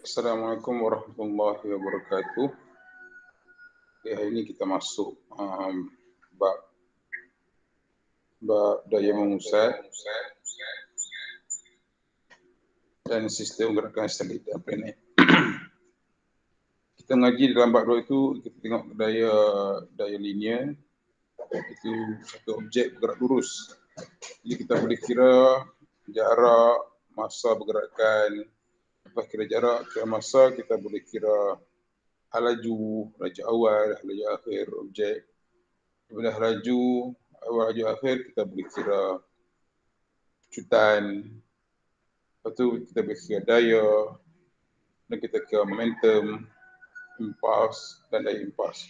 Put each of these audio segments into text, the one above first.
Assalamualaikum warahmatullahi wabarakatuh. Hari ini kita masuk bab daya memusat dan sistem gerakan selit dan planet. Kita ngaji dalam bab 2 itu, kita tengok daya linear, itu satu objek bergerak lurus. Jadi kita boleh kira jarak, masa pergerakan. Lepas kira jarak, kira masa, kita boleh kira laju awal, laju akhir objek. Bila laju awal, laju akhir, kita boleh kira pecutan. Lepas tu kita boleh kira daya, dan kita kira momentum, impuls dan daya impuls.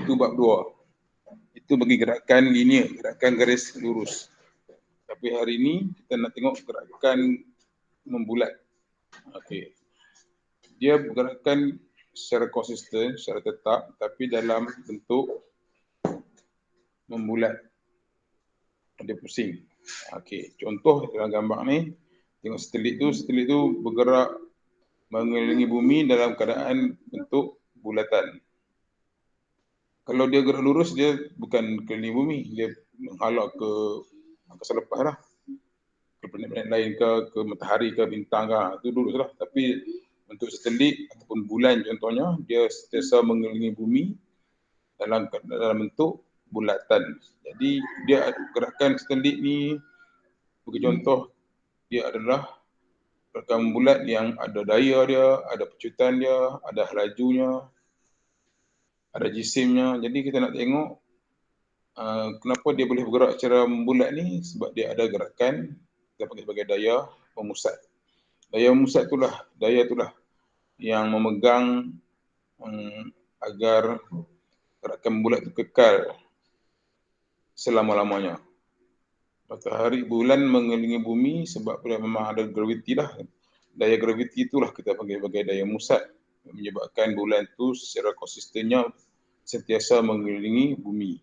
Itu bab 2. Itu bagi gerakan linear, gerakan garis lurus. Tapi hari ini kita nak tengok gerakan membulat. Okey. Dia gerakan secara konsisten, secara tetap, tapi dalam bentuk membulat. Dia pusing. Okey, contoh dalam gambar ni, tengok satelit tu bergerak mengelilingi bumi dalam keadaan bentuk bulatan. Kalau dia gerak lurus, dia bukan keliling bumi, dia menghalak ke angkasa lepas lah. Ke planet-planet lain ke matahari ke bintang ke, itu lurus lah. Tapi untuk satelit ataupun bulan contohnya, dia sentiasa mengelilingi bumi dalam bentuk bulatan. Jadi dia gerakan satelit ni, bagi contoh, dia adalah gerakan bulat yang ada daya dia, ada pecutan dia, ada lajunya, ada jisimnya. Jadi kita nak tengok kenapa dia boleh bergerak secara membulat ni, sebab dia ada gerakan kita panggil sebagai daya memusat. Daya memusat daya itulah yang memegang agar gerakan bulat itu kekal selama-lamanya. Matahari, bulan mengelilingi bumi sebab memang ada graviti lah. Daya graviti itulah kita panggil sebagai daya musat, menyebabkan bulan itu secara konsistennya sentiasa mengelilingi bumi.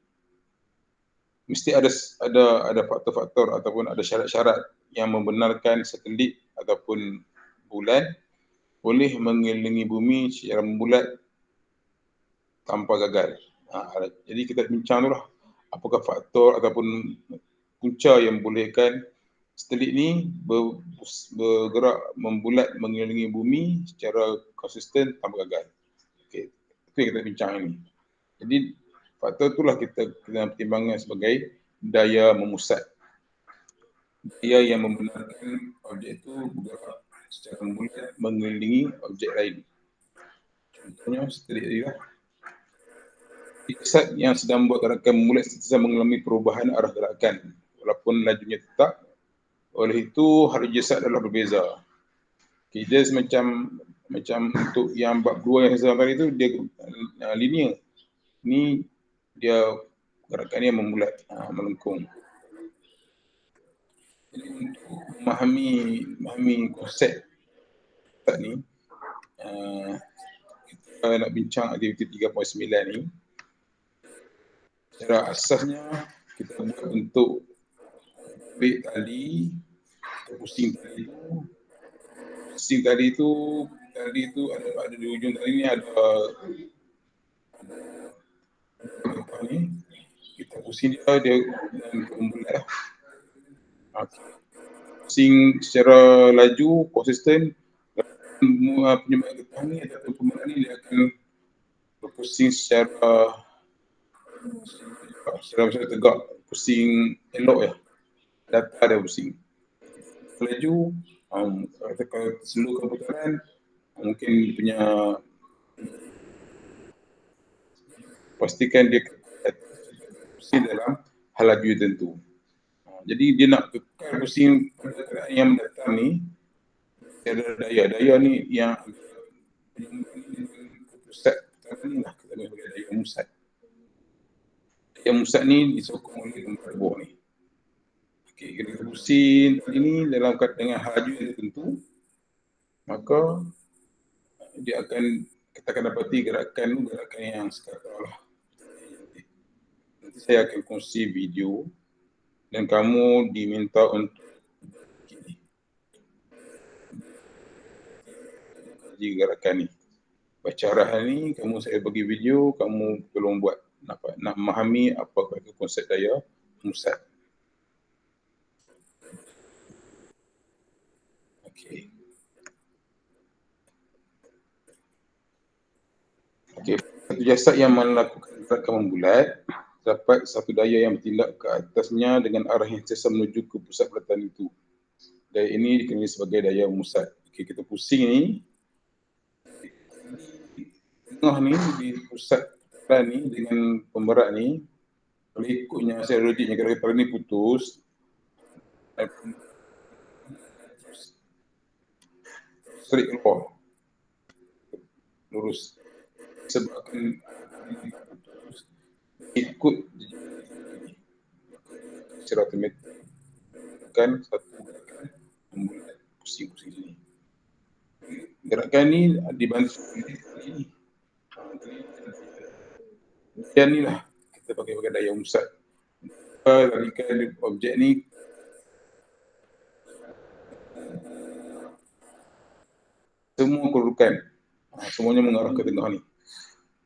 Mesti ada faktor-faktor ataupun ada syarat-syarat yang membenarkan satelit ataupun bulan boleh mengelilingi bumi secara membulat tanpa gagal. Jadi kita bincang dulu lah, apakah faktor ataupun punca yang membolehkan satelit ni bergerak membulat mengelilingi bumi secara konsisten tanpa gagal. Okey, itu yang kita bincang ini. Jadi faktor itulah kita pertimbangkan sebagai daya memusat. Daya yang membenarkan objek itu bergerak secara membulat mengelilingi objek lain. Contohnya satelit tadi lah. Pusat yang sedang membuat gerakan membulat sentiasa mengalami perubahan arah gerakan walaupun lajunya tetap. Oleh itu harus jasad adalah berbeza. Okay, dia macam untuk yang bab 2 yang saya tadi itu, dia linear. Ni dia gerakannya membulat, melengkung. Jadi untuk memahami konsep ni, kita nak bincang aktiviti 3.9 ni. Secara asasnya kita buat bentuk tali, kita pusing tali itu ada di ujung tali ni ada ni, kita pusing dia membulat lah. Pusing secara laju, konsisten, penyebab getah ni ataupun pembuat ni dia akan berpusing secara tegak, pusing elok ya, data dia pusing. Laju, kalau seluruh putaran, mungkin punya pastikan dia pusing dalam hal laju tertentu. Jadi dia nak kekal pusing yang mendatang ni, ada daya ni yang pusat ni lah, kita panggil daya musat. Daya musat ni disokong oleh gempa bawah ni. Okey, kita pusing ini dalam dengan laju tertentu, maka dia kita akan dapati gerakan yang sekarang lah. Nanti saya akan kongsi video dan kamu diminta untuk energi gerakan ni. Baca arah ni, saya bagi video, kamu tolong buat nak memahami apakah itu konsep daya musat. Okey. Okey, satu jasad yang melakukan gerakan membulat dapat satu daya yang bertindak ke atasnya dengan arah yang sesa menuju ke pusat bulatan itu. Daya ini dikenali sebagai daya musat. Okey, kita pusing ni, tengah ni di pusat bulatan ni dengan pemberat ni, kalau ikutnya hasil logiknya, kalau kita ni putus, straight keluar, lurus. Sebabkan ikut secara otomatik kan satu gerakan membulat pusing-pusing sini. Gerakan ni dibantu ni. Dan ni lah kita pakai daya musat. Larikan objek ni semua kedudukan, semuanya mengarah ke tengah ni.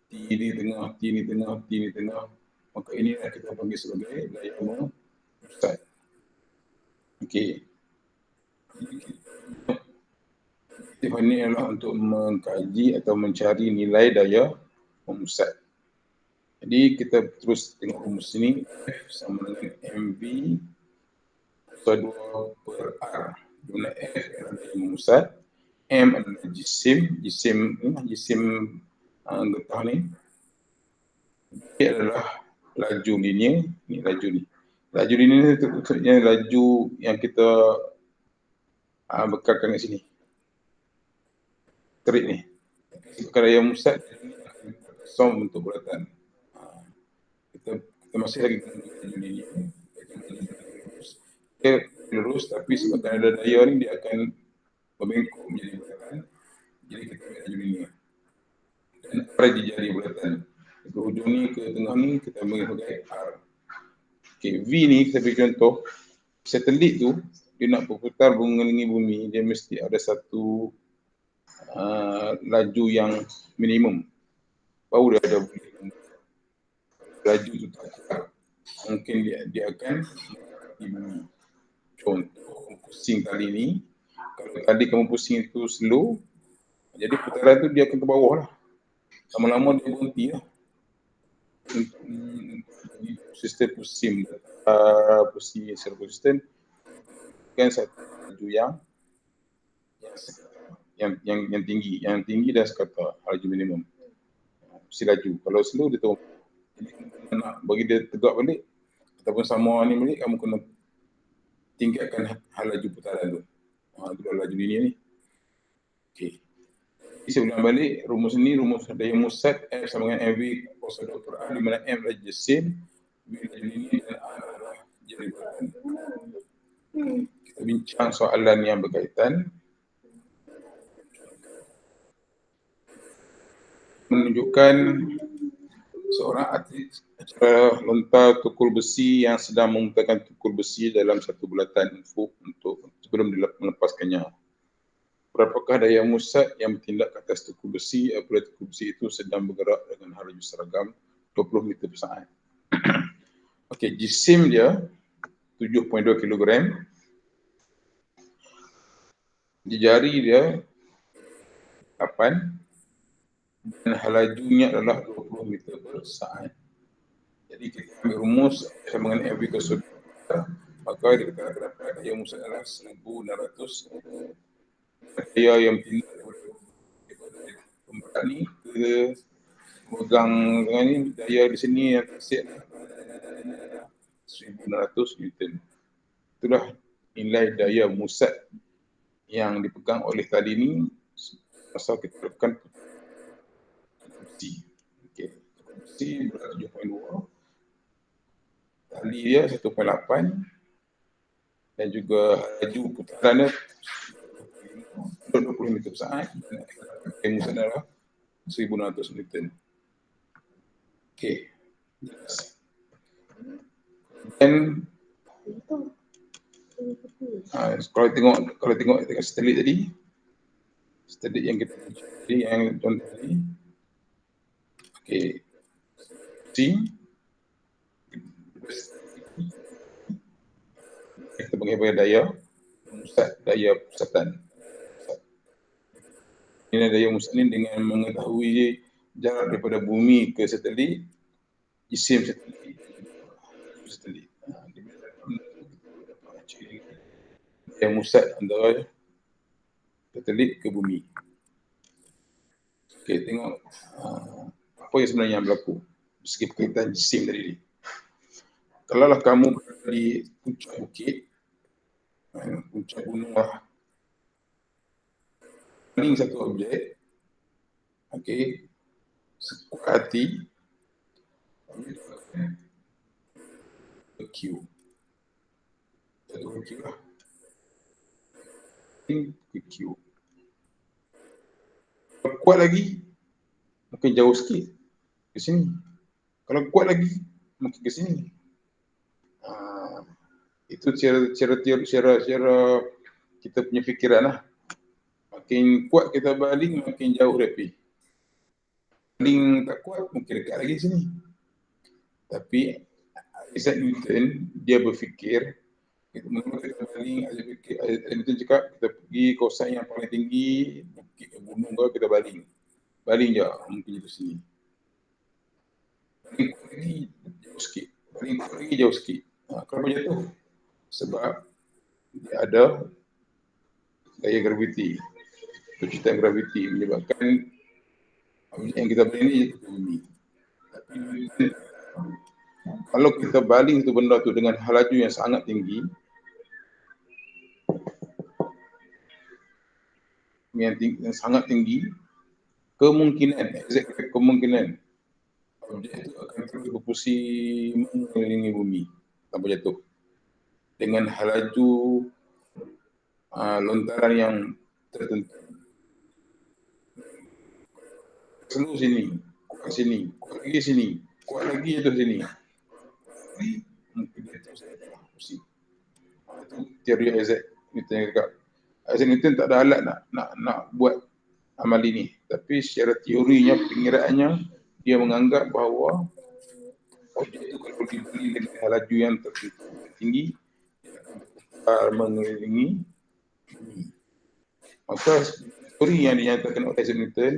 T ni tengah, T ni tengah, T ni tengah. Maka ini kita panggil sebagai daya musat. Okey. Tips ini adalah untuk mengkaji atau mencari nilai daya memusat. Jadi kita terus tengok rumus ini, F sama dengan MV kuasa 2 per R. Di mana F adalah daya memusat, M adalah jisim getah ni. B adalah laju linear, ni laju ni. Laju linear ni maksudnya laju yang kita bekalkan kat sini. Terik ni. Sebabkan daya musat som bentuk bulatan. Kita masih lagi laju linear. Dia lurus, tapi sebabkan ada daya ni dia akan membengkok menjadi bulatan. Jadi kita ambil laju linear. Dan R jadi bulatan. Ke hujung ni, ke tengah ni, kita ambil sebagai R. Okay, V ni kita beri contoh. Satelit tu, dia nak berputar mengelilingi bumi, dia mesti ada satu laju yang minimum. Baru dia ada laju tu tak kuat. Mungkin dia akan di bumi. Contoh, pusing kali ni, kalau tadi kamu pusing itu slow, jadi putaran tu dia akan ke bawah lah. Lama-lama dia berhenti lah. Sistem pusing secara konsisten kan satu laju yang tinggi dan sekata laju minimum. Mesti laju. Kalau slow dia tahu. Jadi nak bagi dia tegak balik ataupun sama ni balik, kamu kena tingkatkan laju putaran tu. Itu laju linear ni. Okey. Jadi saya ulang balik rumus ni, rumus daya musat F sama dengan MV kuasa 2 per R, di mana M adalah jisim, V laju linear dan R adalah jadi bulatan. Kita bincang soalan yang berkaitan. Menunjukkan seorang atlet acara lontar tukul besi yang sedang memutarkan tukul besi dalam satu bulatan untuk sebelum melepaskannya. Berapakah daya musat yang bertindak ke atas tukul besi apabila tukul besi itu sedang bergerak dengan laju seragam 20 meter per saat? Okey, jisim dia 7.2 kg. Di jari dia 8 dan lajunya adalah 20 meter per saat. Jadi kita ambil rumus sama dengan MV kuasa 2, maka kita dapat daya musat adalah 1600. Daya yang bertindak daripada pemberat ni ke pegang dengan ni, daya di sini yang tersiap 1600 Newton. Itulah nilai daya musat yang dipegang oleh tali ni masa kita lakukan besi. Okey, besi berat 7.2. Tali dia 1.8 dan juga laju putaran dia 20 meter per saat. Daya musat adalah 1600 Newton. Okey. Dan kalau tengok satelit tadi, Tadi yang kita cari, yang contoh ni, okey, C, kita panggil daya musat, daya pusatan. Ini daya musat ni dengan mengetahui jarak daripada bumi ke satelit, jisim satelit. Daya musat antara satelit ke bumi. Okey, tengok apa yang sebenarnya berlaku segi perkaitan jisim tadi ni. Kalaulah kamu berada di puncak bukit, puncak gunung lah, paling satu objek, okey, sekuat hati, Q. Satu Q lah. Ke Q. Kalau kuat lagi, mungkin jauh sikit ke sini. Kalau kuat lagi, mungkin ke sini. Itu cara kita punya fikiran lah. Makin kuat kita baling, makin jauh dia pergi. Baling tak kuat, mungkin dekat lagi sini. Tapi Isaac Newton, dia berfikir, mula kita baling, Isaac Newton cakap, kita pergi kawasan yang paling tinggi, bukit gunung ke, kita baling. Baling je, mungkin itu sini. Baling kuat lagi, jauh sikit. Baling kuat lagi, jauh sikit. Kenapa jatuh? Sebab dia ada gaya graviti, percutan graviti menyebabkan objek yang kita baling ni ke bumi. Tapi kalau kita baling tu benda tu dengan laju yang sangat tinggi, yang sangat tinggi, kemungkinan objek itu akan terus berpusing mengelilingi bumi tanpa jatuh dengan laju lontaran yang tertentu. Selalu sini, kuat sini, kuat lagi sini, kuat lagi jatuh sini. Mungkin jatuh saya pusing. Itu teori Isaac Newton cakap. Isaac Newton tak ada alat nak buat amal ini, tapi secara teorinya, pengiraannya, dia menganggap bahawa objek itu kalau dibeli dengan laju yang tinggi, mengelilingi bumi. Maka teori yang dinyatakan oleh Isaac Newton,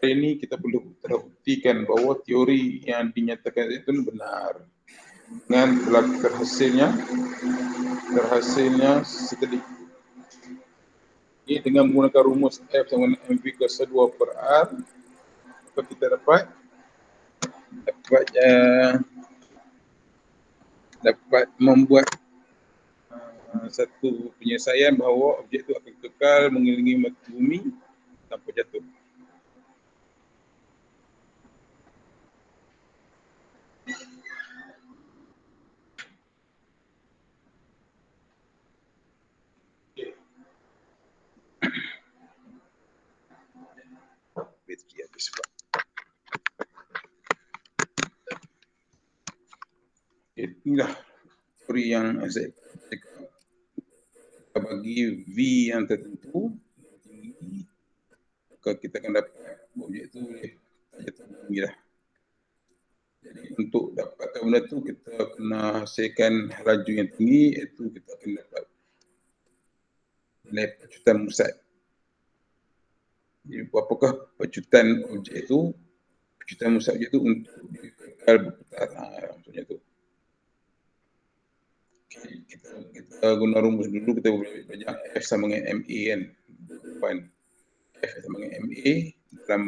hari ini kita perlu terbuktikan bahawa teori yang dinyatakan itu benar. Dengan terhasilnya satelit. Ini dengan menggunakan rumus F sama dengan mv kuasa 2 per R, maka kita dapat membuat satu penyelesaian bahawa objek itu akan kekal mengelilingi bumi tanpa jatuh. Bateri habis pula. Inilah teori yang saya bagi V yang tertentu tinggi, maka kita akan dapat objek itu boleh jatuh bumi lah. Jadi untuk dapatkan benda tu, kita kena hasilkan laju yang tinggi, iaitu kita akan dapat nilai pecutan musat. Jadi apakah pecutan objek itu, pecutan musat objek itu untuk dikekal berputar, maksudnya tu. Kita guna rumus dulu, kita boleh belajar F sama dengan MA kan. Depan F sama dengan MA, dalam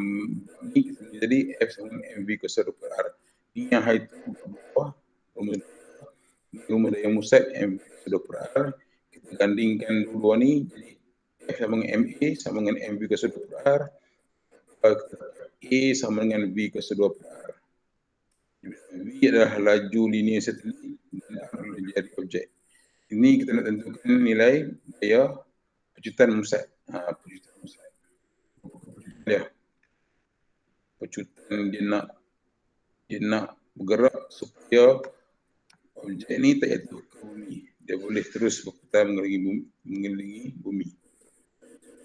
ni kita jadi F sama dengan MV kuasa 2 per R. Ini yang height bawah, rumus daya musat MV kuasa 2 per R. Kita gandingkan dua ni, jadi F sama dengan MA sama dengan MV kuasa 2 per R. A sama dengan V kuasa 2 per R. V adalah laju linear satelit dan R jadi objek. Ini kita nak tentukan nilai daya pecutan musat. Pecutan musat. Pecutan dia nak bergerak supaya objek ni tak jatuh ke bumi. Dia boleh terus berputar mengelilingi bumi.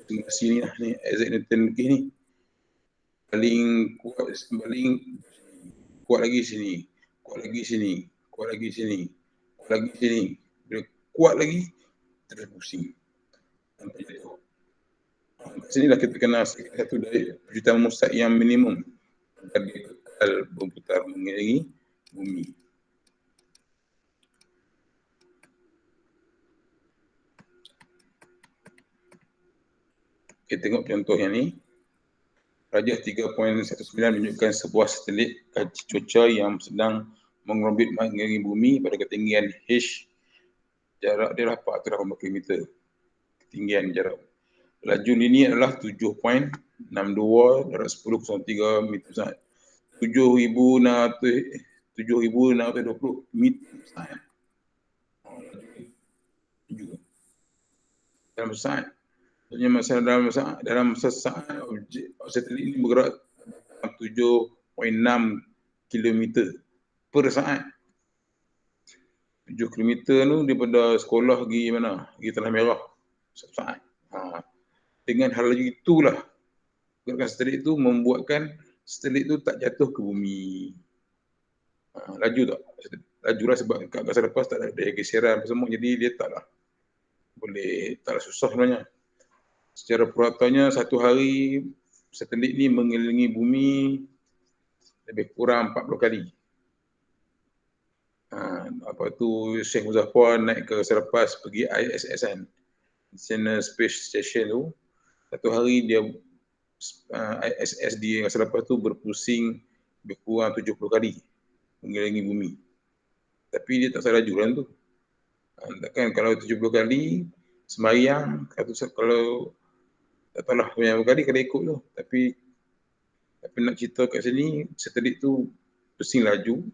Itu sini lah ni, Isaac Newton lebih ni. Paling kuat lagi sini, kuat lagi sini, kuat lagi sini, kuat lagi sini. Bila kuat lagi, terus pusing. Sampai jatuh. Sinilah kita kena satu dari perjutaan musat yang minimum agar dia kekal berputar mengelilingi bumi. Kita tengok contoh yang ni. Rajah 3.19 menunjukkan sebuah satelit kaji cuaca yang sedang mengorbit mengelilingi bumi pada ketinggian H. Jarak dia 480 km. Ketinggian jarak. Laju linear adalah 7.62 darab 10.03 meter per saat. 7,620 meter per saat. Dalam saat. Maksudnya dalam sesaat satelit ini bergerak 7.6 km per saat. 7 km tu daripada sekolah pergi mana? Pergi Tanah Merah. Saat. Dengan hal laju itulah gerakan satelit itu membuatkan satelit itu tak jatuh ke bumi. Laju tak? Laju lah sebab kat angkasa lepas tak ada daya geseran semua, jadi dia taklah susah sebenarnya. Secara puratannya satu hari satelit ni mengelilingi bumi lebih kurang 40 kali. Apa tu Syekh Muzaffar naik ke angkasa lepas pergi ISS kan, International Space Station tu, satu hari dia ISS di angkasa lepas tu berpusing lebih kurang 70 kali mengelilingi bumi. Tapi dia tak salah laju kan tu. Takkan kalau 70 kali sembahyang, kalau tak tahulah berapa kali kena ikut tu. Tapi nak cerita kat sini, satelit tu pusing laju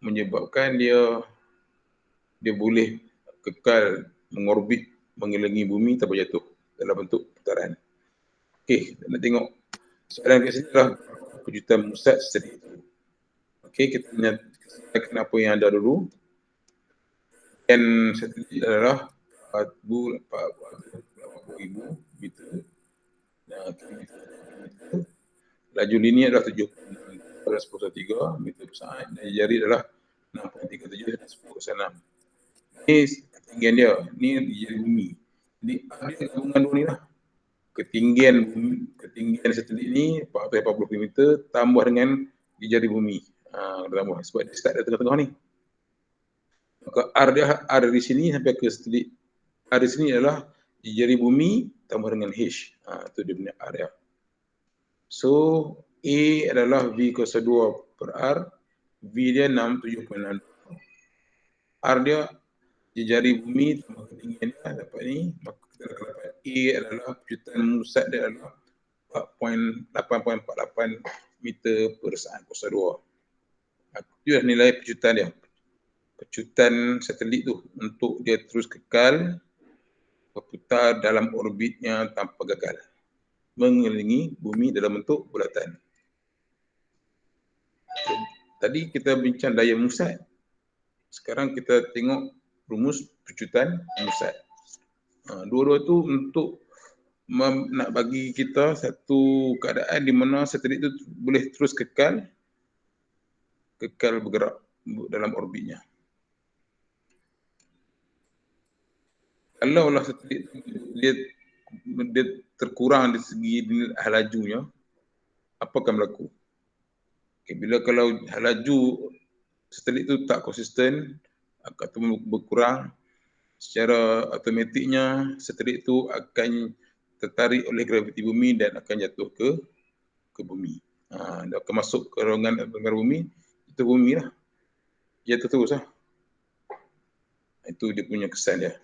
menyebabkan dia boleh kekal mengorbit mengelilingi bumi tanpa jatuh dalam bentuk putaran. Okey, nak tengok soalan kat sini adalah perjutaan musat satelit itu. Okey, kita nyatakan apa yang ada dulu. Dan satelit adalah 40,000 meter. Laju linear adalah 7.10 meter per saat. Dan jari adalah 6.37 dan 10.6. Ini ketinggian dia. Ini jari bumi. Jadi ada gabungan dua ni lah. Ketinggian satelit ni 480 km tambah dengan jari bumi. Tambah sebab dia start dari tengah-tengah ni. Maka R di sini sampai ke satelit. R di sini adalah jari bumi tambah dengan H. Itu dia punya R ya. So A adalah V kuasa 2 per R. V dia 67.6. R dia jari bumi tambah ketinggian dia dapat ni. Maka kita dapat A adalah perjutaan musat dia adalah 8.48 meter per saat kuasa 2. Itu dah nilai perjutaan dia. Percutan satelit tu untuk dia terus kekal berputar dalam orbitnya tanpa gagal mengelilingi bumi dalam bentuk bulatan. Tadi kita bincang daya musat. Sekarang kita tengok rumus percutan musat. Dua-dua tu untuk nak bagi kita satu keadaan di mana satelit tu boleh terus kekal bergerak dalam orbitnya. Kalau lah satelit dia terkurang dari segi lajunya, apa akan berlaku? Okay, bila kalau laju satelit itu tak konsisten atau berkurang, secara automatiknya satelit itu akan tertarik oleh graviti bumi dan akan jatuh ke bumi. Dia akan masuk ke ruangan bumi, itu bumi lah. Jatuh terus lah. Itu dia punya kesan dia.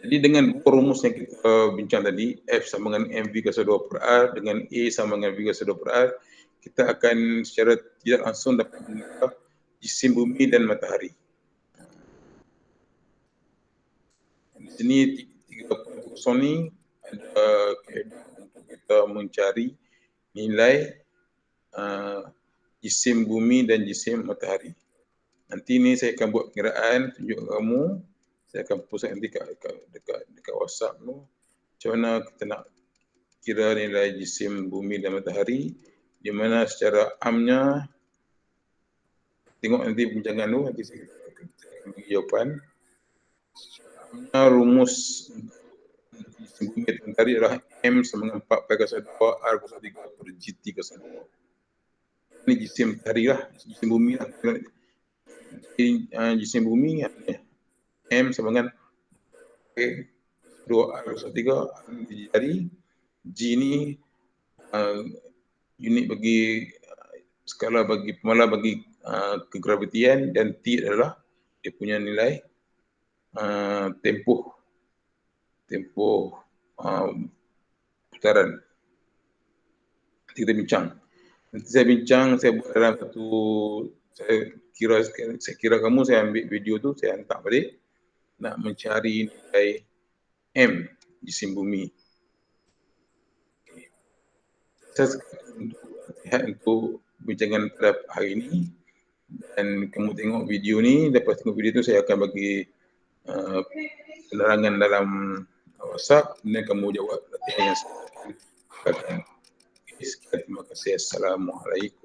Jadi dengan dua rumus yang kita bincang tadi, F sama dengan mv kuasa 2 per R dengan A sama dengan V kuasa 2 per R, kita akan secara tidak langsung dapat mengubah jisim bumi dan matahari. Di sini 3.0 ni ada untuk kita mencari nilai jisim bumi dan jisim matahari. Nanti ni saya akan buat pengiraan, tunjuk kamu. Saya akan post nanti dekat WhatsApp tu. macam mana kita nak kira nilai jisim bumi dan matahari, di mana secara amnya, tengok nanti bincangan tu, nanti saya bagi jawapan. Rumus jisim bumi dan matahari adalah M sama dengan 4/2 R+3/GT+2. Ini jisim matahari lah, jisim bumi lah. Jisim bumi M sama dengan 2R+3 jari. G ni unit bagi skala bagi pemala bagi kegravitian, dan T adalah dia punya nilai tempoh putaran. Nanti kita bincang. Nanti saya bincang, saya buat dalam satu, saya kira kamu, saya ambil video tu, saya hantar balik, nak mencari nilai M jisim bumi. Saya untuk bincangan pada hari ini, dan kamu tengok video ni, lepas tengok video tu saya akan bagi penerangan dalam WhatsApp, dan kamu jawab latihan yang saya akan. Terima kasih. Assalamualaikum.